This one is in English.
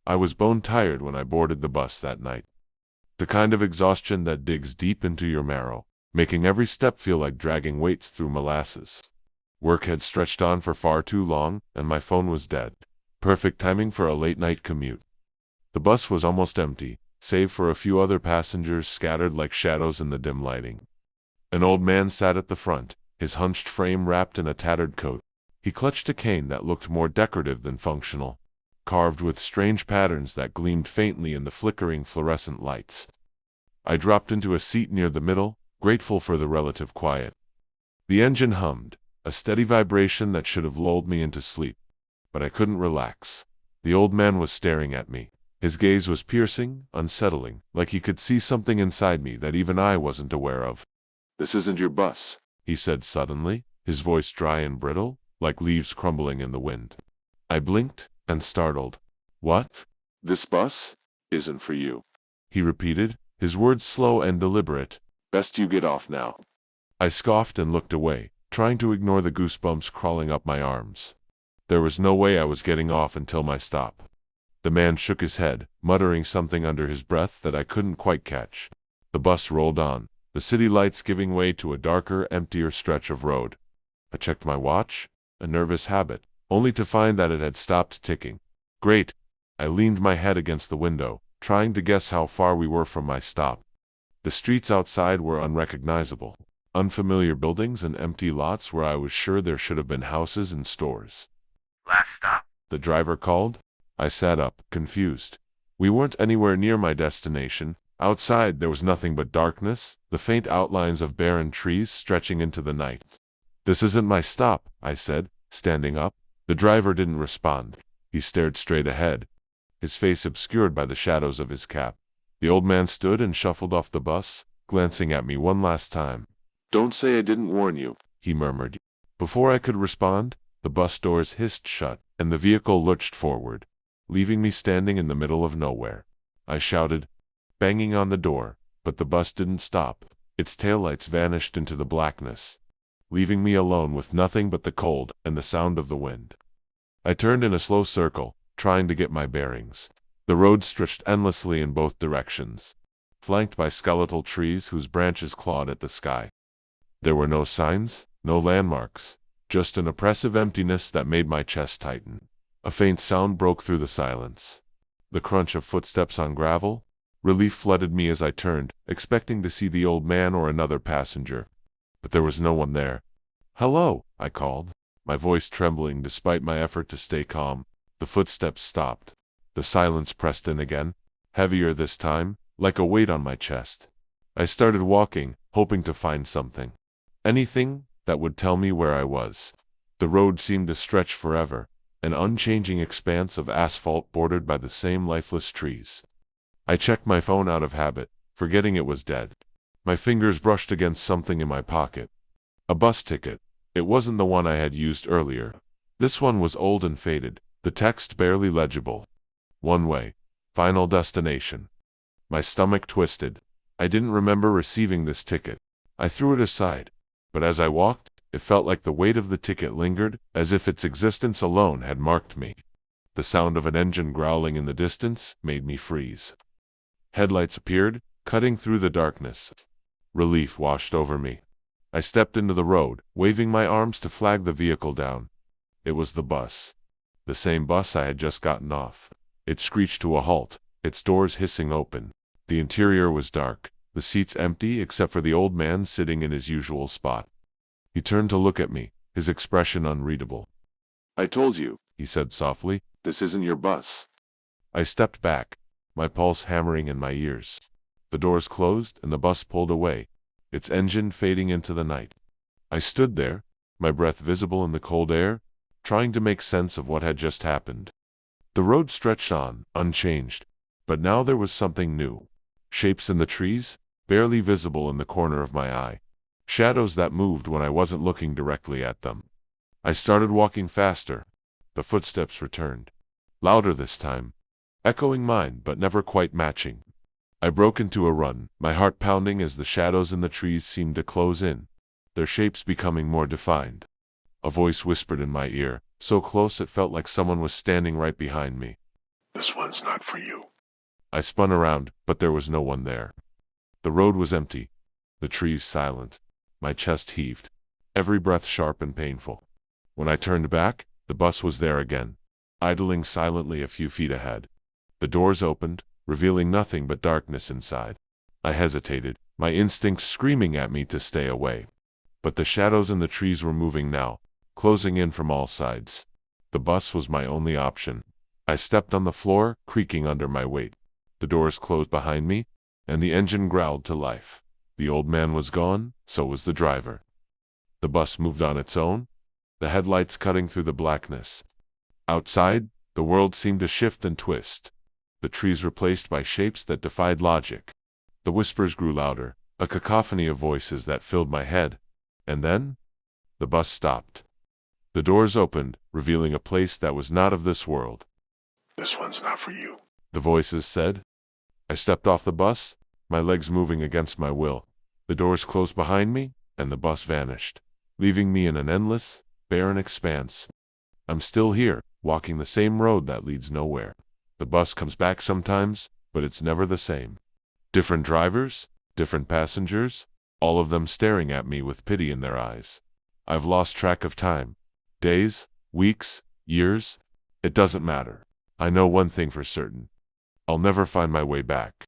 I was bone tired when I boarded the bus that night. The kind of exhaustion that digs deep into your marrow, making every step feel like dragging weights through molasses. Work had stretched on for far too long, and my phone was dead. Perfect timing for a late-night commute. The bus was almost empty, save for a few other passengers scattered like shadows in the dim lighting. An old man sat at the front, his hunched frame wrapped in a tattered coat. He clutched a cane that looked more decorative than functional, carved with strange patterns that gleamed faintly in the flickering fluorescent lights. I dropped into a seat near the middle, grateful for the relative quiet. The engine hummed, a steady vibration that should have lulled me into sleep. But I couldn't relax. The old man was staring at me. His gaze was piercing, unsettling, like he could see something inside me that even I wasn't aware of. "This isn't your bus," he said suddenly, his voice dry and brittle, like leaves crumbling in the wind. I blinked, and startled. "What? This bus isn't for you," he repeated, his words slow and deliberate. "Best you get off now." I scoffed and looked away, trying to ignore the goosebumps crawling up my arms. There was no way I was getting off until my stop. The man shook his head, muttering something under his breath that I couldn't quite catch. The bus rolled on, the city lights giving way to a darker, emptier stretch of road. I checked my watch, a nervous habit, only to find that it had stopped ticking. Great! I leaned my head against the window, trying to guess how far we were from my stop. The streets outside were unrecognizable. Unfamiliar buildings and empty lots where I was sure there should have been houses and stores. "Last stop?" the driver called. I sat up, confused. We weren't anywhere near my destination. Outside there was nothing but darkness, the faint outlines of barren trees stretching into the night. "This isn't my stop," I said, standing up. The driver didn't respond. He stared straight ahead, his face obscured by the shadows of his cap. The old man stood and shuffled off the bus, glancing at me one last time. "Don't say I didn't warn you," he murmured. Before I could respond, the bus doors hissed shut, and the vehicle lurched forward, leaving me standing in the middle of nowhere. I shouted, banging on the door, but the bus didn't stop. Its taillights vanished into the blackness, leaving me alone with nothing but the cold and the sound of the wind. I turned in a slow circle, trying to get my bearings. The road stretched endlessly in both directions, flanked by skeletal trees whose branches clawed at the sky. There were no signs, no landmarks, just an oppressive emptiness that made my chest tighten. A faint sound broke through the silence. The crunch of footsteps on gravel. Relief flooded me as I turned, expecting to see the old man or another passenger. But there was no one there. "Hello," I called, my voice trembling despite my effort to stay calm. The footsteps stopped. The silence pressed in again, heavier this time, like a weight on my chest. I started walking, hoping to find something. Anything that would tell me where I was. The road seemed to stretch forever, an unchanging expanse of asphalt bordered by the same lifeless trees. I checked my phone out of habit, forgetting it was dead. My fingers brushed against something in my pocket. A bus ticket. It wasn't the one I had used earlier. This one was old and faded, the text barely legible. One way. Final destination. My stomach twisted. I didn't remember receiving this ticket. I threw it aside. But as I walked, it felt like the weight of the ticket lingered, as if its existence alone had marked me. The sound of an engine growling in the distance made me freeze. Headlights appeared, cutting through the darkness. Relief washed over me. I stepped into the road, waving my arms to flag the vehicle down. It was the bus. The same bus I had just gotten off. It screeched to a halt, its doors hissing open. The interior was dark, the seats empty except for the old man sitting in his usual spot. He turned to look at me, his expression unreadable. "I told you," he said softly, "this isn't your bus." I stepped back, my pulse hammering in my ears. The doors closed and the bus pulled away, its engine fading into the night. I stood there, my breath visible in the cold air, trying to make sense of what had just happened. The road stretched on, unchanged, but now there was something new. Shapes in the trees, barely visible in the corner of my eye. Shadows that moved when I wasn't looking directly at them. I started walking faster. The footsteps returned. Louder this time, echoing mine but never quite matching. I broke into a run, my heart pounding as the shadows in the trees seemed to close in, their shapes becoming more defined. A voice whispered in my ear, so close it felt like someone was standing right behind me. This one's not for you. I spun around, but there was no one there. The road was empty, the trees silent. My chest heaved, every breath sharp and painful. When I turned back, the bus was there again, idling silently a few feet ahead. The doors opened, revealing nothing but darkness inside. I hesitated, my instincts screaming at me to stay away. But the shadows in the trees were moving now, closing in from all sides. The bus was my only option. I stepped on the floor, creaking under my weight. The doors closed behind me, and the engine growled to life. The old man was gone, so was the driver. The bus moved on its own, the headlights cutting through the blackness. Outside, the world seemed to shift and twist. The trees replaced by shapes that defied logic. The whispers grew louder, a cacophony of voices that filled my head. And then, the bus stopped. The doors opened, revealing a place that was not of this world. This one's not for you, the voices said. I stepped off the bus, my legs moving against my will. The doors closed behind me, and the bus vanished, leaving me in an endless, barren expanse. I'm still here, walking the same road that leads nowhere. The bus comes back sometimes, but it's never the same. Different drivers, different passengers, all of them staring at me with pity in their eyes. I've lost track of time. Days, weeks, years, it doesn't matter. I know one thing for certain. I'll never find my way back.